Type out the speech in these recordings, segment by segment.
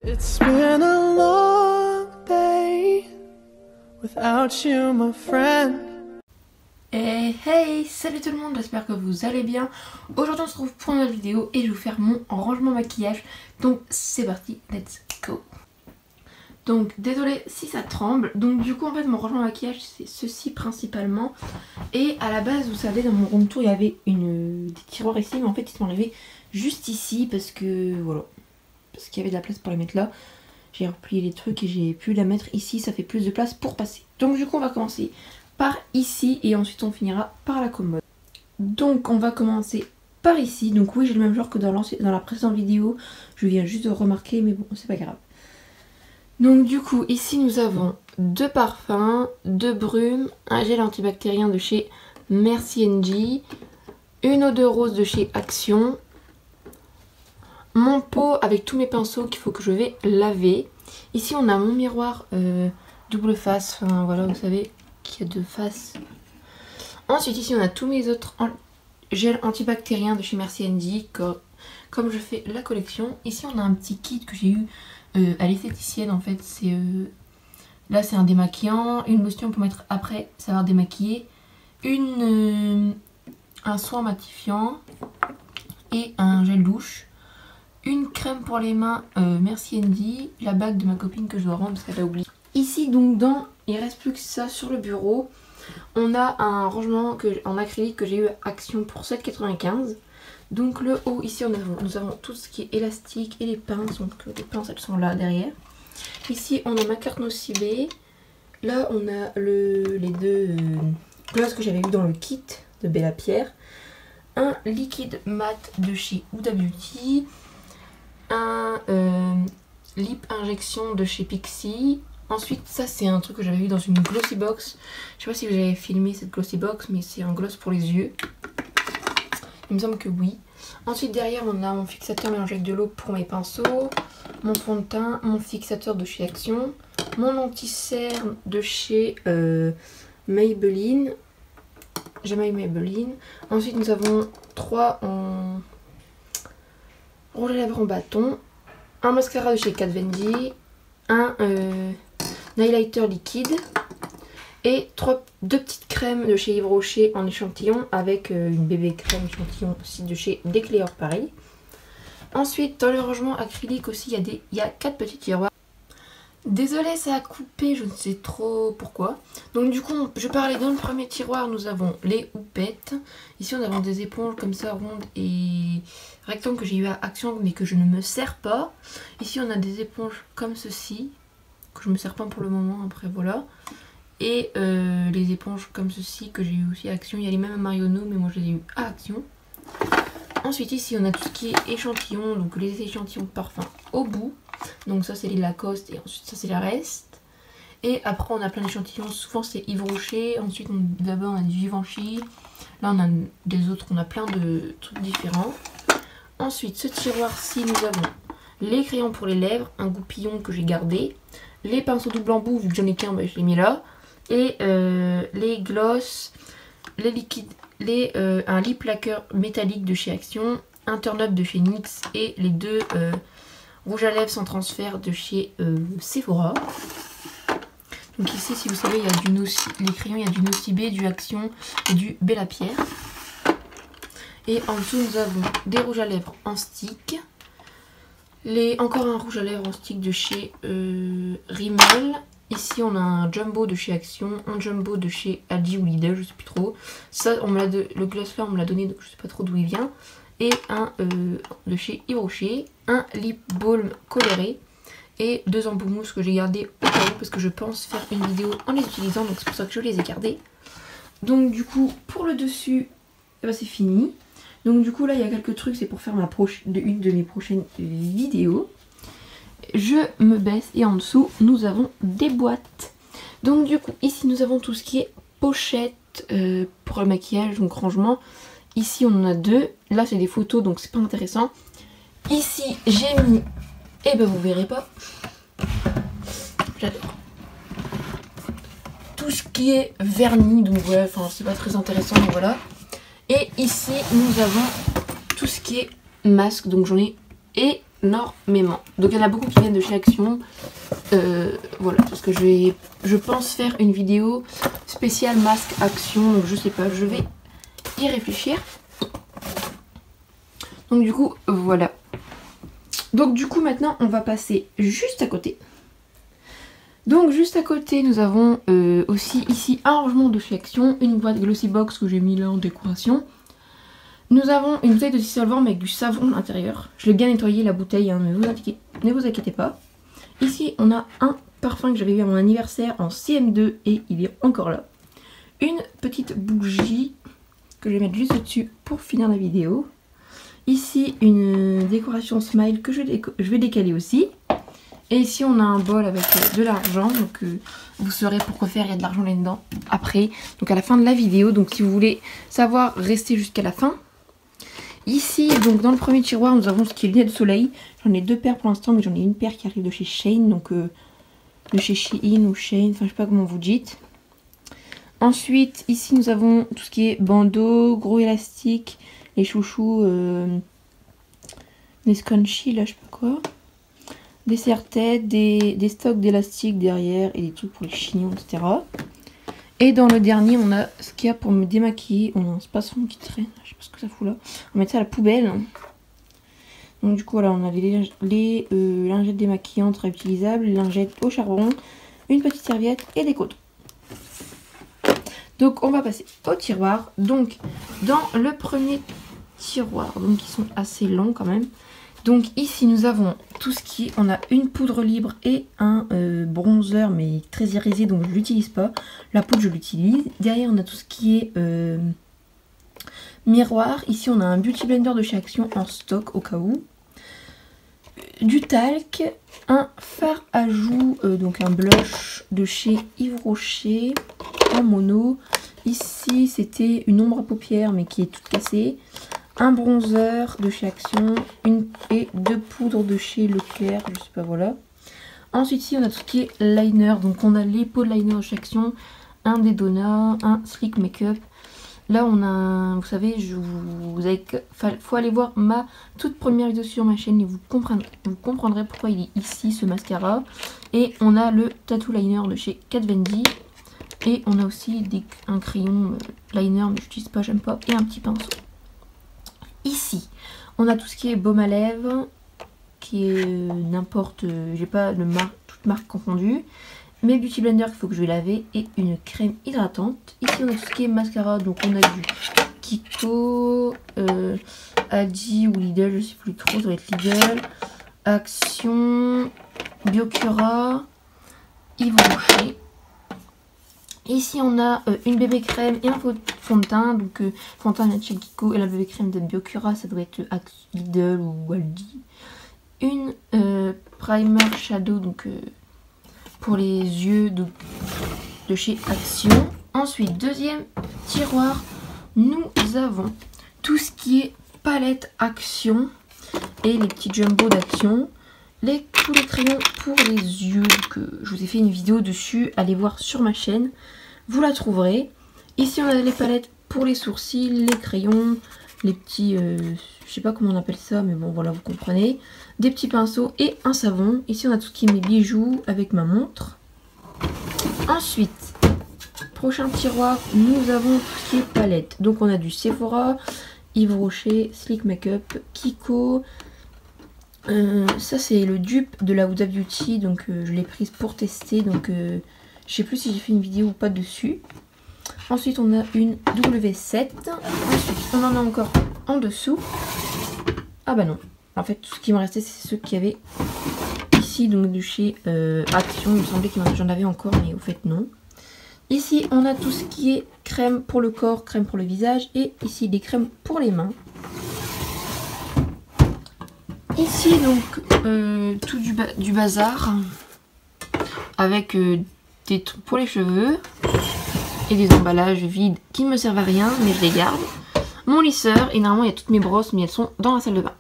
It's been a long day without you, my friend. Et hey, salut tout le monde, j'espère que vous allez bien. Aujourd'hui on se retrouve pour une nouvelle vidéo et je vais vous faire mon rangement maquillage. Donc c'est parti, let's go. Donc désolé si ça tremble. Donc du coup en fait mon rangement maquillage c'est ceci principalement. Et à la base vous savez dans mon room tour il y avait des tiroirs ici. Mais en fait ils sont arrivés juste ici parce que voilà. Parce qu'il y avait de la place pour les mettre là. J'ai replié les trucs et j'ai pu la mettre ici, ça fait plus de place pour passer. Donc du coup on va commencer par ici et ensuite on finira par la commode. Donc on va commencer par ici. Donc oui j'ai le même genre que dans la précédente vidéo. Je viens juste de remarquer mais bon c'est pas grave. Donc du coup ici nous avons deux parfums, deux brumes, un gel antibactérien de chez Merci NG, une eau de rose de chez Action, mon pot avec tous mes pinceaux qu'il faut que je vais laver. Ici on a mon miroir double face, enfin voilà vous savez qu'il y a deux faces. Ensuite ici on a tous mes autres gels antibactériens de chez Merci NG comme je fais la collection. Ici on a un petit kit que j'ai eu à l'esthéticienne en fait. Là c'est un démaquillant, une lotion pour mettre après savoir démaquiller, un soin matifiant et un gel douche. Une crème pour les mains Merci Andy, la bague de ma copine que je dois rendre parce qu'elle a oublié. Ici donc il reste plus que ça sur le bureau. On a un rangement en acrylique que j'ai eu à Action pour 7,95 €. Donc le haut ici nous avons tout ce qui est élastique et les pinces. Donc les pinces elles sont là derrière. Ici on a ma carte Nocibé. Là on a les deux glosses que j'avais eu dans le kit de Bella Pierre. Un liquide mat de chez Huda Beauty. Un lip injection de chez Pixi. Ensuite ça c'est un truc que j'avais vu dans une glossy box. Je sais pas si vous avez filmé cette glossy box mais c'est un gloss pour les yeux. Il me semble que oui. Ensuite derrière on a mon fixateur mélangé avec de l'eau pour mes pinceaux. Mon fond de teint, mon fixateur de chez Action. Mon anti-cerne de chez Maybelline. Jamais eu Maybelline. Ensuite nous avons 3 en rouge à lèvres en bâton, un mascara de chez Kat Von D, un highlighter liquide et deux petites crèmes de chez Yves Rocher en échantillon avec une bébé crème échantillon aussi de chez Déclair pareil. Ensuite dans le rangement acrylique aussi il y a 4 petits tiroirs. Désolée ça a coupé, je ne sais trop pourquoi. Donc du coup je parlais dans le premier tiroir, nous avons les houpettes. Ici on a des éponges comme ça rondes et rectangles que j'ai eu à Action mais que je ne me sers pas. Ici on a des éponges comme ceci, que je ne me sers pas pour le moment, après voilà. Et les éponges comme ceci que j'ai eu aussi à Action. Il y a les mêmes à Marionneau mais moi je les ai eu à Action. Ensuite ici on a tout ce qui est échantillon, donc les échantillons de parfum au bout. Donc ça c'est les Lacoste et ensuite ça c'est la reste. Et après on a plein d'échantillons, souvent c'est Yves Rocher. Ensuite d'abord on a du Givenchy. Là on a des autres, on a plein de trucs différents. Ensuite ce tiroir-ci nous avons les crayons pour les lèvres, un goupillon que j'ai gardé. Les pinceaux double embout, vu que j'en ai qu'un, bah, je l'ai mis là. Et les glosses, les liquides, un lip lacquer métallique de chez Action, un turn-up de chez NYX et les deux rouge à lèvres sans transfert de chez Sephora. Donc ici si vous savez il y a les crayons, il y a du Nocibé, du Action et du Bella Pierre. Et en dessous nous avons des rouges à lèvres en stick. Encore un rouge à lèvres en stick de chez Rimmel. Ici on a un jumbo de chez Action, un jumbo de chez Aldi ou Lidl, je sais plus trop. Ça le gloss là on me l'a donné donc je sais pas trop d'où il vient. Et un de chez Yves Rocher, un lip balm coloré et 2 embouts mousse que j'ai gardé au cas où parce que je pense faire une vidéo en les utilisant, donc c'est pour ça que je les ai gardés. Donc du coup pour le dessus eh ben, c'est fini. Donc du coup là il y a quelques trucs, c'est pour faire une de mes prochaines vidéos. Je me baisse et en dessous nous avons des boîtes. Donc du coup ici nous avons tout ce qui est pochette pour le maquillage, donc rangement. Ici on en a 2, là c'est des photos donc c'est pas intéressant. Ici j'ai mis, et ben vous verrez pas, j'adore, tout ce qui est vernis, donc voilà, enfin c'est pas très intéressant mais voilà. Et ici nous avons tout ce qui est masque, donc j'en ai, et énormément. Donc il y en a beaucoup qui viennent de chez Action. Voilà, parce que je pense faire une vidéo spéciale masque Action. Donc je sais pas, je vais y réfléchir. Donc du coup, voilà. Donc du coup maintenant on va passer juste à côté. Donc juste à côté nous avons aussi ici un rangement de chez Action, une boîte Glossy Box que j'ai mis là en décoration. Nous avons une bouteille de dissolvant mais avec du savon à l'intérieur. Je l'ai bien nettoyé la bouteille, hein, ne vous inquiétez pas. Ici on a un parfum que j'avais eu à mon anniversaire en CM2 et il est encore là. Une petite bougie que je vais mettre juste au-dessus pour finir la vidéo. Ici une décoration smile que je vais décaler aussi. Et ici on a un bol avec de l'argent, donc vous saurez pourquoi faire, il y a de l'argent là-dedans après, donc à la fin de la vidéo. Donc si vous voulez savoir, restez jusqu'à la fin. Ici donc dans le premier tiroir nous avons ce qui est lunettes de soleil. J'en ai 2 paires pour l'instant, mais j'en ai une paire qui arrive de chez Shein, donc de chez Shein ou Shein, enfin je sais pas comment vous dites. Ensuite ici nous avons tout ce qui est bandeau, gros élastique, les chouchous, des scrunchies là je sais pas quoi. Des serre-têtes, des stocks d'élastique derrière et des trucs pour les chignons, etc. Et dans le dernier, on a ce qu'il y a pour me démaquiller. On a un spasson qui traîne, je sais pas ce que ça fout là. On va mettre ça à la poubelle. Donc du coup, voilà, on a les lingettes démaquillantes réutilisables, les lingettes au charbon, une petite serviette et des cotons. Donc on va passer au tiroir. Donc dans le premier tiroir, donc ils sont assez longs quand même. Donc ici nous avons tout ce qui est, on a une poudre libre et un bronzer mais très irisé donc je l'utilise pas. La poudre je l'utilise. Derrière on a tout ce qui est miroir. Ici on a un beauty blender de chez Action en stock au cas où. Du talc, un fard à joues, donc un blush de chez Yves Rocher en mono. Ici c'était une ombre à paupières mais qui est toute cassée. Un bronzer de chez Action et 2 poudres de chez Leclerc, je sais pas, voilà. Ensuite ici on a tout ce qui est liner, donc on a les pots de liner de chez Action, un des Donna, un Slick Makeup. Là on a, vous savez, faut aller voir ma toute première vidéo sur ma chaîne et vous comprendrez pourquoi il est ici ce mascara. Et on a le tattoo liner de chez Kat Von D. Et on a aussi un crayon liner mais je n'utilise pas, j'aime pas, et un petit pinceau. Ici, on a tout ce qui est baume à lèvres, qui est n'importe, j'ai pas toute marque confondue, mes beauty blender qu'il faut que je vais laver et une crème hydratante. Ici, on a tout ce qui est mascara, donc on a du Kiko, Adi ou Lidl, je sais plus trop, ça doit être Lidl, Action, Biocura, Yves Rocher. Ici on a une bébé crème et un fond de teint, donc fond de teint de chez Kiko et la bébé crème de Biocura, ça doit être Lidl ou Aldi. Une primer shadow donc pour les yeux de chez Action. Ensuite deuxième tiroir, nous avons tout ce qui est palette Action et les petits jumbo d'Action. Tous les crayons pour les yeux, que je vous ai fait une vidéo dessus, allez voir sur ma chaîne, vous la trouverez. Ici on a les palettes pour les sourcils, les crayons, les petits, je sais pas comment on appelle ça, mais bon voilà vous comprenez, des petits pinceaux et un savon. Ici on a tout ce qui est mes bijoux avec ma montre. Ensuite, prochain tiroir, nous avons tout ce qui est palette. Donc on a du Sephora, Yves Rocher, Slick Makeup, Kiko. Ça c'est le dupe de la Huda Beauty, donc je l'ai prise pour tester, donc je sais plus si j'ai fait une vidéo ou pas dessus. Ensuite on a une W7, ensuite on en a encore en dessous. Ah bah non, en fait tout ce qui me restait c'est ceux qu'il y avait ici, donc de chez Action. Il me semblait que j'en avais encore mais au fait non. Ici on a tout ce qui est crème pour le corps, crème pour le visage, et ici des crèmes pour les mains. Ici donc tout du bazar avec des trucs pour les cheveux et des emballages vides qui ne me servent à rien mais je les garde. Mon lisseur et normalement il y a toutes mes brosses mais elles sont dans la salle de bain.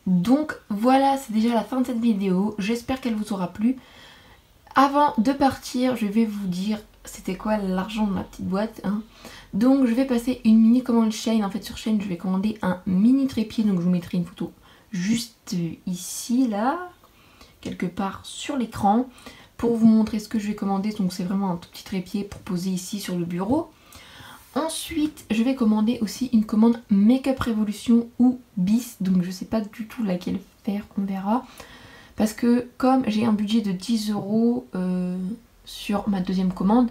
Donc voilà, c'est déjà la fin de cette vidéo, j'espère qu'elle vous aura plu. Avant de partir, je vais vous dire c'était quoi l'argent de ma petite boîte, hein. Donc je vais passer une mini commande Shein. En fait sur Shein je vais commander un mini trépied. Donc je vous mettrai une photo juste ici, là, quelque part sur l'écran, pour vous montrer ce que je vais commander. Donc c'est vraiment un tout petit trépied pour poser ici sur le bureau. Ensuite je vais commander aussi une commande Make-up Revolution ou Bis. Donc je sais pas du tout laquelle faire, on verra. Parce que comme j'ai un budget de 10 € sur ma deuxième commande,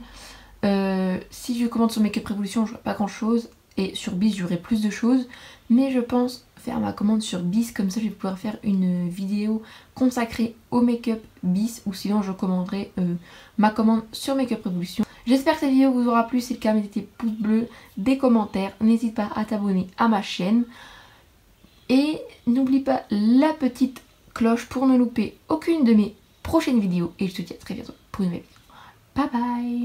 si je commande sur Make-up Revolution, je vois pas grand chose. Et sur Bis, j'aurai plus de choses. Mais je pense faire ma commande sur Bis. Comme ça, je vais pouvoir faire une vidéo consacrée au Make-up Bis. Ou sinon, je commanderai ma commande sur Make-up Revolution. J'espère que cette vidéo vous aura plu. Si c'est le cas, mettez des pouces bleus, des commentaires. N'hésite pas à t'abonner à ma chaîne. Et n'oublie pas la petite cloche pour ne louper aucune de mes prochaines vidéos. Et je te dis à très bientôt pour une nouvelle vidéo. Bye bye!